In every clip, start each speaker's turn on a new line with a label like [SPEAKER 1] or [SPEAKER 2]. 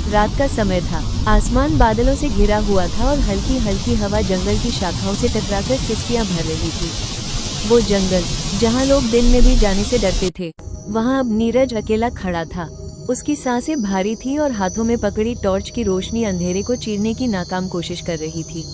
[SPEAKER 1] रात का समय था। आसमान बादलों से घिरा हुआ था और हल्की हल्की हवा जंगल की शाखाओं से टकराकर सिसकियां भर रही थी। वो जंगल जहां लोग दिन में भी जाने से डरते थे, वहां अब नीरज अकेला खड़ा था। उसकी सांसें भारी थी और हाथों में पकड़ी टॉर्च की रोशनी अंधेरे को चीरने की नाकाम कोशिश कर रही थी।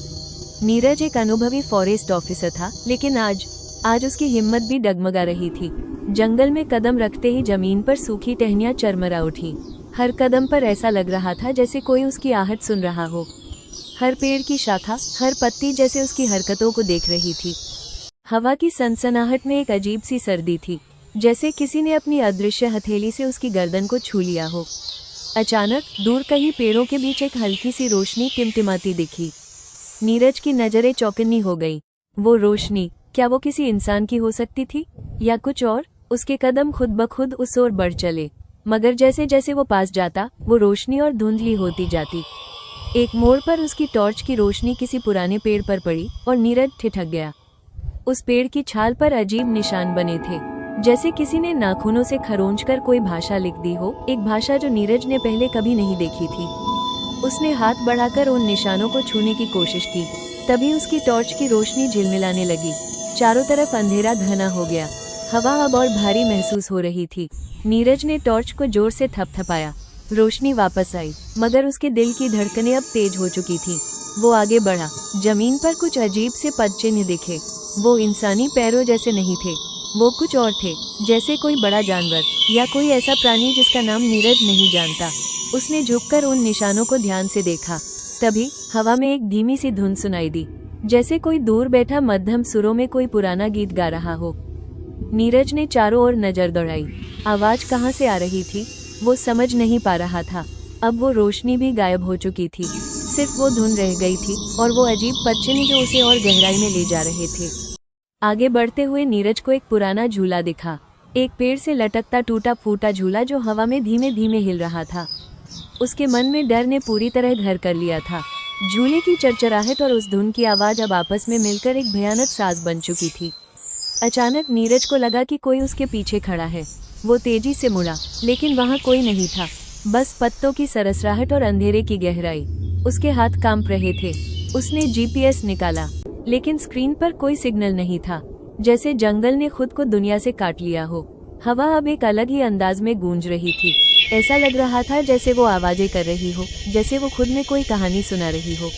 [SPEAKER 1] नीरज एक अनुभवी फॉरेस्ट ऑफिसर था, लेकिन आज उसकी हिम्मत भी डगमगा रही थी। जंगल में कदम रखते ही जमीन पर सूखी टहनियां चरमरा उठी। हर कदम पर ऐसा लग रहा था जैसे कोई उसकी आहट सुन रहा हो। हर पेड़ की शाखा, हर पत्ती जैसे उसकी हरकतों को देख रही थी। हवा की सनसनाहट में एक अजीब सी सर्दी थी, जैसे किसी ने अपनी अदृश्य हथेली से उसकी गर्दन को छू लिया हो। अचानक दूर कहीं पेड़ों के बीच एक हल्की सी रोशनी टिमटिमाती दिखी। नीरज की नजरें चौकन्नी हो गईं। वो रोशनी, क्या वो किसी इंसान की हो सकती थी या कुछ और? उसके कदम खुद ब खुद उस ओर बढ़ चले, मगर जैसे जैसे वो पास जाता, वो रोशनी और धुंधली होती जाती। एक मोड़ पर उसकी टॉर्च की रोशनी किसी पुराने पेड़ पर पड़ी और नीरज ठिठक गया। उस पेड़ की छाल पर अजीब निशान बने थे, जैसे किसी ने नाखूनों से खरोंचकर कोई भाषा लिख दी हो, एक भाषा जो नीरज ने पहले कभी नहीं देखी थी। उसने हाथ बढ़ाकर उन निशानों को छूने की कोशिश की, तभी उसकी टॉर्च की रोशनी झिलमिलाने लगी। चारों तरफ अंधेरा घना हो गया। हवा अब और भारी महसूस हो रही थी। नीरज ने टॉर्च को जोर से थपथपाया। रोशनी वापस आई, मगर उसके दिल की धड़कनें अब तेज हो चुकी थीं। वो आगे बढ़ा। जमीन पर कुछ अजीब से पदचिन्ह दिखे। वो इंसानी पैरों जैसे नहीं थे, वो कुछ और थे, जैसे कोई बड़ा जानवर या कोई ऐसा प्राणी जिसका नाम नीरज नहीं जानता। उसने झुककर उन निशानों को ध्यान से देखा। तभी हवा में एक धीमी सी धुन सुनाई दी, जैसे कोई दूर बैठा मध्यम सुरों में कोई पुराना गीत गा रहा हो। नीरज ने चारों ओर नजर दौड़ाई। आवाज कहाँ से आ रही थी वो समझ नहीं पा रहा था। अब वो रोशनी भी गायब हो चुकी थी, सिर्फ वो धुन रह गई थी और वो अजीब पदचिन्ह जो उसे और गहराई में ले जा रहे थे। आगे बढ़ते हुए नीरज को एक पुराना झूला दिखा, एक पेड़ से लटकता टूटा फूटा झूला जो हवा में धीमे धीमे हिल रहा था। उसके मन में डर ने पूरी तरह घर कर लिया था। झूले की चरचराहट और उस धुन की आवाज अब आपस में मिलकर एक भयानक साज बन चुकी थी। अचानक नीरज को लगा कि कोई उसके पीछे खड़ा है। वो तेजी से मुड़ा, लेकिन वहां कोई नहीं था, बस पत्तों की सरसराहट और अंधेरे की गहराई। उसके हाथ कांप रहे थे। उसने जीपीएस निकाला, लेकिन स्क्रीन पर कोई सिग्नल नहीं था, जैसे जंगल ने खुद को दुनिया से काट लिया हो। हवा अब एक अलग ही अंदाज में गूंज रही थी। ऐसा लग रहा था जैसे वो आवाजें कर रही हो, जैसे वो खुद में कोई कहानी सुना रही हो।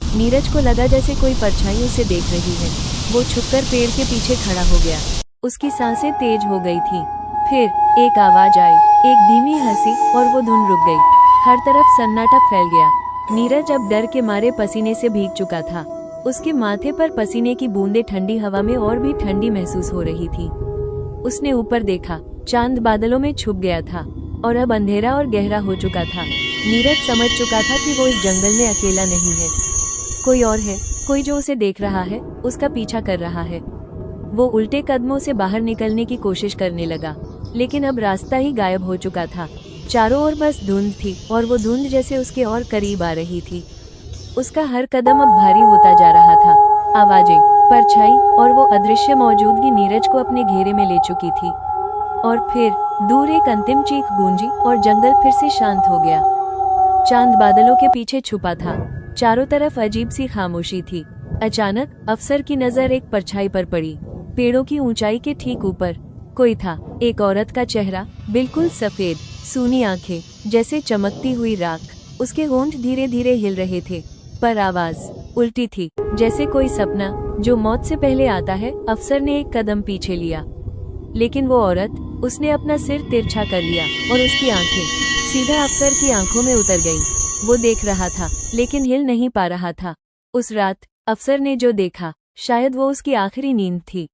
[SPEAKER 1] नीरज को लगा जैसे कोई परछाई उसे देख रही है। वो छुपकर पेड़ के पीछे खड़ा हो गया। उसकी सांसें तेज हो गई थीं। फिर एक आवाज आई, एक धीमी हंसी, और वो धुन रुक गई। हर तरफ सन्नाटा फैल गया। नीरज अब डर के मारे पसीने से भीग चुका था। उसके माथे पर पसीने की बूंदें ठंडी हवा में और भी ठंडी महसूस हो रही थी। उसने ऊपर देखा, चांद बादलों में छुप गया था और अब अंधेरा और गहरा हो चुका था। नीरज समझ चुका था कि वो इस जंगल में अकेला नहीं है, कोई और है, कोई जो उसे देख रहा है, उसका पीछा कर रहा है। वो उल्टे कदमों से बाहर निकलने की कोशिश करने लगा, लेकिन अब रास्ता ही गायब हो चुका था। चारों ओर बस धुंध थी और वो धुंध जैसे उसके और करीब आ रही थी। उसका हर कदम अब भारी होता जा रहा था। आवाजें, परछाई और वो अदृश्य मौजूदगी नीरज को अपने घेरे में ले चुकी थी। और फिर दूर एक अंतिम चीख गूंजी और जंगल फिर से शांत हो गया। चांद बादलों के पीछे छुपा था। चारों तरफ अजीब सी खामोशी थी। अचानक अफसर की नजर एक परछाई पर पड़ी। पेड़ों की ऊंचाई के ठीक ऊपर कोई था, एक औरत का चेहरा, बिल्कुल सफेद, सूनी आंखें, जैसे चमकती हुई राख। उसके होंठ धीरे धीरे हिल रहे थे, पर आवाज उल्टी थी, जैसे कोई सपना जो मौत से पहले आता है। अफसर ने एक कदम पीछे लिया, लेकिन वो औरत, उसने अपना सिर तिरछा कर लिया और उसकी आंखें सीधा अफसर की आंखों में उतर गईं। वो देख रहा था, लेकिन हिल नहीं पा रहा था। उस रात अफसर ने जो देखा, शायद वो उसकी आखिरी नींद थी।